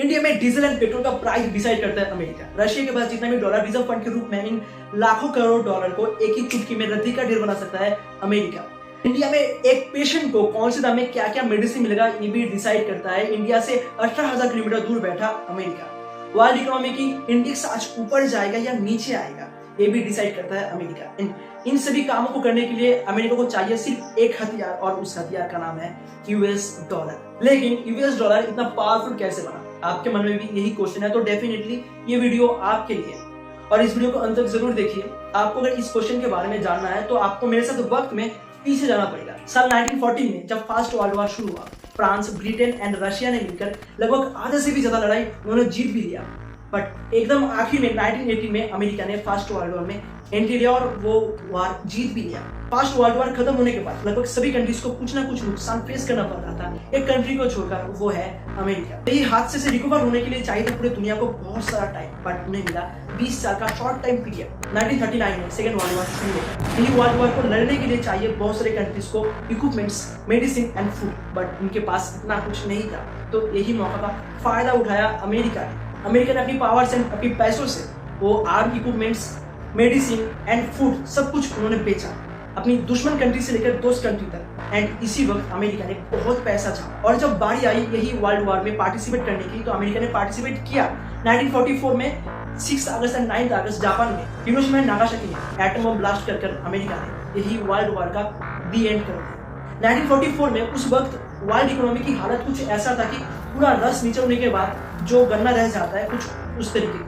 India में diesel and petrol का price decide करता है अमेरिका। रशिया के पास जितना भी डॉलर रिजर्व फंड के रूप में इन लाखों करोड़ डॉलर को एक ही चुटकी में रद्दी का ढेर बना सकता है अमेरिका। इंडिया में एक पेशेंट को कौन से दाम में क्या क्या मेडिसिन मिलेगा ये भी डिसाइड करता है इंडिया से 18,000 किलोमीटर दूर बैठा अमेरिका। वर्ल्ड इकोनॉमी की इंडेक्स आज ऊपर जाएगा या नीचे आएगा ये भी डिसाइड करता है अमेरिका। इन सभी कामों को करने के लिए अमेरिका को चाहिए सिर्फ एक हथियार और उस हथियार का नाम है यूएस डॉलर। लेकिन यूएस डॉलर इतना पावरफुल कैसे बना? आपके मन में भी यही क्वेश्चन है, तो डेफिनेटली ये वीडियो आपके लिए है और इस वीडियो को अंत तक जरूर देखिए। आपको अगर इस क्वेश्चन के बारे में जानना है तो आपको मेरे साथ वक्त में पीछे जाना पड़ेगा। साल 1914 में जब फर्स्ट वर्ल्ड वॉर शुरू हुआ, फ्रांस, ब्रिटेन एंड रशिया ने मिलकर लगभग आधे से भी ज्यादा लड़ाई उन्होंने जीत भी लिया। बट एकदम आखिर में 1918 में अमेरिका ने फर्स्ट वर्ल्ड वॉर में एंट्री लिया और वो वार जीत भी लिया। फर्स्ट वर्ल्ड वॉर खत्म होने के बाद लगभग सभी कंट्रीज को कुछ ना कुछ नुकसान फेस करना पड़ रहा था। एक कंट्री को छोड़कर वो है अमेरिका। ये हादसे से रिकवर होने के लिए चाहिए था पूरी दुनिया को बहुत सारा टाइम, बट उन्हें मिला 20 साल का शॉर्ट टाइम पीरियड। 1939 में सेकेंड वर्ल्ड वॉर शुरू हुआ। यही वर्ल्ड वॉर को लड़ने के लिए चाहिए बहुत सारे कंट्रीज को equipments, medicine and food, but उनके पास इतना कुछ नहीं था। तो यही मौका का फायदा उठाया अमेरिका ने। अमेरिका ने अपनी पावर से, अपनी पैसों से वो arm equipments, medicine and food सब कुछ उन्होंने बेचा अपनी दुश्मन कंट्री से लेकर दोस्त कंट्री तक। एंड इसी वक्त अमेरिका ने बहुत पैसा छापा और जब बारी आई यही वर्ल्ड वॉर में पार्टिसिपेट करने की तो अमेरिका ने पार्टिसिपेट किया। 1944 में 6 अगस्त एंड 9 अगस्त जापान में हिरोशिमा एंड नागासाकी में एटम बम ब्लास्ट कर अमेरिका ने यही वर्ल्ड वॉर का दी एंड कर दिया। 1944 में उस वक्त वर्ल्ड इकोनॉमी की हालत कुछ ऐसा था कि पूरा रस निचोड़ने के बाद जो गन्ना रह जाता है कुछ उस तरीके का,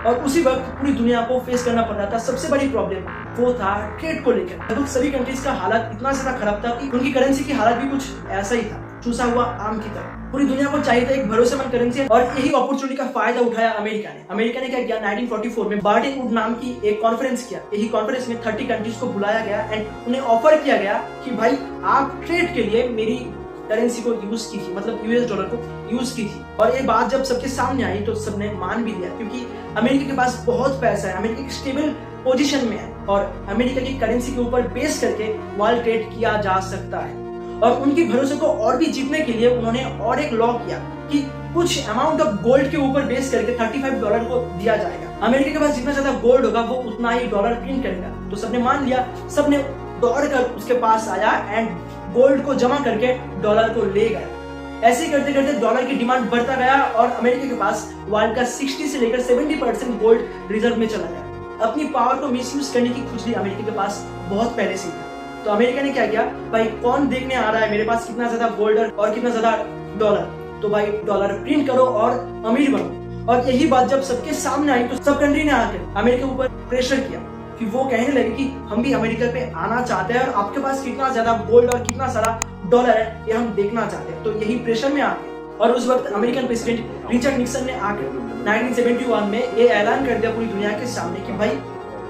और उसी वक्त पूरी दुनिया को फेस करना पड़ रहा था। सबसे बड़ी प्रॉब्लम वो था ट्रेड को लेकर। लगभग सभी कंट्रीज का हालत इतना ज्यादा खराब था कि उनकी करेंसी की हालत भी कुछ ऐसा ही था, चूसा हुआ आम की तरह। पूरी दुनिया को चाहिए था एक भरोसेमंद करेंसी और यही अपॉर्चुनिटी का फायदा उठाया अमेरिका ने। अमेरिका ने क्या किया, 1944 में बार्टन वुड नाम की एक कॉन्फ्रेंस किया। यही कॉन्फ्रेंस में 30 कंट्रीज को बुलाया गया एंड उन्हें ऑफर किया गया कि भाई आप ट्रेड के लिए मेरी करेंसी को यूज कीजिए, मतलब यूएस डॉलर को यूज कीजिए। और ये बात जब सबके सामने आई तो सबने मान भी लिया, क्योंकि अमेरिका के पास बहुत पैसा है, अमेरिका एक स्टेबल पोजीशन में है और अमेरिका की करेंसी के ऊपर बेस करके वर्ल्ड ट्रेड किया जा सकता है। और उनके भरोसे को और भी जीतने के लिए उन्होंने और एक लॉ किया कि कुछ अमाउंट ऑफ गोल्ड के ऊपर बेस करके $35 को दिया जाएगा। अमेरिका के पास जितना ज्यादा गोल्ड होगा वो उतना ही डॉलर प्रिंट करेगा। तो सबने मान लिया, सबने दौड़ कर उसके पास आया एंड गोल्ड को जमा करके डॉलर को ले गया। ऐसे ही करते करते डॉलर की डिमांड बढ़ता गया और अमेरिका के पास वर्ल्ड का 60 से लेकर 70% गोल्ड रिजर्व में चला गया। अपनी पावर को मिसयूज करने की खुजली अमेरिका के पास बहुत पहले से था। तो अमेरिका ने क्या किया, भाई कौन देखने आ रहा है मेरे पास कितना ज्यादा गोल्ड और कितना ज्यादा डॉलर, तो भाई डॉलर प्रिंट करो और अमीर बनो। और यही बात जब सबके सामने आई तो सब कंट्री ने आकर अमेरिका के ऊपर प्रेशर किया कि वो कहने लगे कि हम भी अमेरिका पे आना चाहते हैं और आपके पास कितना ज्यादा गोल्ड और कितना सारा डॉलर है ये हम देखना चाहते हैं। तो यही प्रेशर में आके और उस वक्त अमेरिकन प्रेसिडेंट रिचर्ड निक्सन ने आकर 1971 में ये ऐलान कर दिया पूरी दुनिया के सामने कि भाई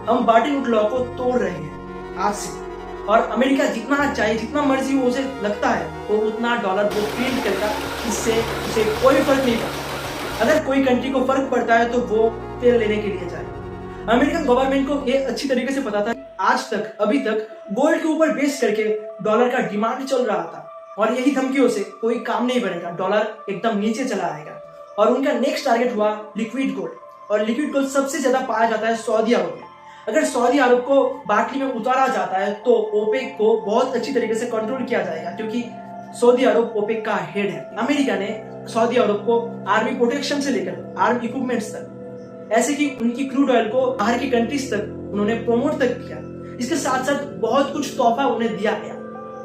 हम बार्टन वुड लॉ को तोड़ रहे हैं आज से, और अमेरिका जितना चाहे जितना मर्जी वो उसे लगता है वो उतना डॉलर वो प्रिंट करेगा। इससे उसे कोई फर्क नहीं पड़ता। अगर कोई कंट्री को फर्क पड़ता है तो वो तेल लेने के लिए जाए। अमेरिकन गवर्नमेंट को ये अच्छी तरीके से पता था आज तक अभी तक गोल्ड के ऊपर बेस करके डॉलर का डिमांड चल रहा था और यही धमकियों से कोई काम नहीं बनेगा, डॉलर एकदम नीचे चला आएगा। और उनका नेक्स्ट टारगेट हुआ लिक्विड गोल्ड, और लिक्विड गोल्ड सबसे ज्यादा पाया जाता है सऊदी अरब में। अगर सऊदी अरब को बाटली में उतारा जाता है तो ओपेक को बहुत अच्छी तरीके से कंट्रोल किया जाएगा, क्योंकि सऊदी अरब ओपेक का हेड है। अमेरिका ने सऊदी अरब को आर्मी प्रोटेक्शन से लेकर आर्म इक्विपमेंट्स तक, ऐसे कि उनकी क्रूड ऑयल को बाहर की कंट्रीज तक उन्होंने प्रमोट तक किया। इसके साथ साथ बहुत कुछ तोहफा उन्हें दिया गया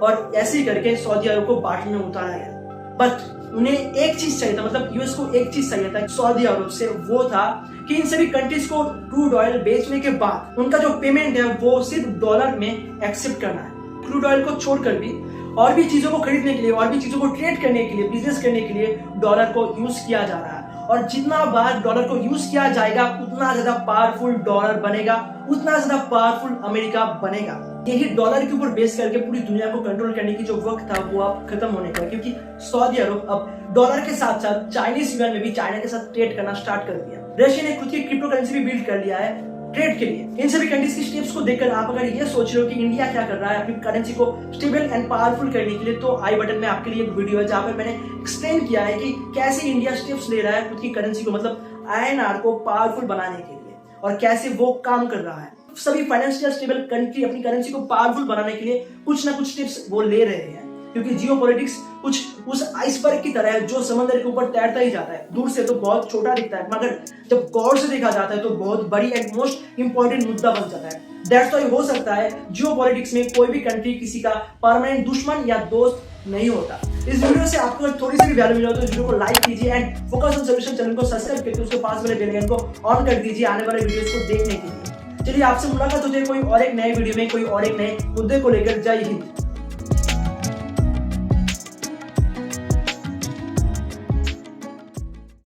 और ऐसे ही करके सऊदी अरब को बाटली में उतारा गया। बट उन्हें एक चीज चाहिए था, मतलब यूएस को एक चीज चाहिए था सऊदी अरब से, वो था कि इन सभी कंट्रीज को क्रूड ऑयल बेचने के बाद उनका जो पेमेंट है वो सिर्फ डॉलर में एक्सेप्ट करना है। क्रूड ऑयल को छोड़कर भी और भी चीजों को खरीदने के लिए, और भी चीजों को ट्रेड करने के लिए, बिजनेस करने के लिए डॉलर को यूज किया जा रहा है। और जितना बार डॉलर को यूज किया जाएगा उतना ज्यादा पावरफुल डॉलर बनेगा, उतना ज्यादा पावरफुल अमेरिका बनेगा। यही डॉलर के ऊपर बेस करके पूरी दुनिया को कंट्रोल करने की जो वक्त था वो अब खत्म होने का, क्योंकि सऊदी अरब अब डॉलर के साथ साथ चाइनीज युआन में भी चाइना के साथ ट्रेड करना स्टार्ट कर दिया। रशिया ने खुद की क्रिप्टो करेंसी भी बिल्ड कर लिया है ट्रेड के लिए। इन सभी कंट्रीज की स्टेप्स को देखकर आप अगर ये सोच रहे हो कि इंडिया क्या कर रहा है अपनी करेंसी को स्टेबल एंड पावरफुल करने के लिए, तो आई बटन में आपके लिए एक वीडियो है जहां पे मैंने एक्सप्लेन किया है कि कैसे इंडिया स्टेप्स ले रहा है खुद की करेंसी को, मतलब INR को पावरफुल बनाने के लिए, और कैसे वो काम कर रहा है। सभी फाइनेंशियल स्टेबल कंट्री अपनी करेंसी को पावरफुल बनाने के लिए कुछ ना कुछ स्टेप्स वो ले रहे हैं, क्योंकि जियोपॉलिटिक्स कुछ उस आइसबर्ग की तरह है जो समंदर के ऊपर तैरता ही जाता है। दूर से तो बहुत छोटा दिखता है, मगर जब गौर से देखा जाता है तो बहुत बड़ी एंड मोस्ट इंपॉर्टेंट मुद्दा बन जाता है। दैट्स व्हाई हो सकता है जियोपॉलिटिक्स में कोई भी कंट्री किसी का परमानेंट दुश्मन या दोस्त नहीं होता। इस वीडियो से आपको थोड़ी सी भी वैल्यू मिला तो इस वीडियो को लाइक कीजिए and focus on solution channel को सब्सक्राइब करके उसके पास वाले बेल आइकन को ऑन कर दीजिए आने वाले वीडियोस को देखने के लिए। चलिए आपसे मुलाकात होती है कोई और एक नए वीडियो में, कोई और एक नए मुद्दे को लेकर। जय हिंद।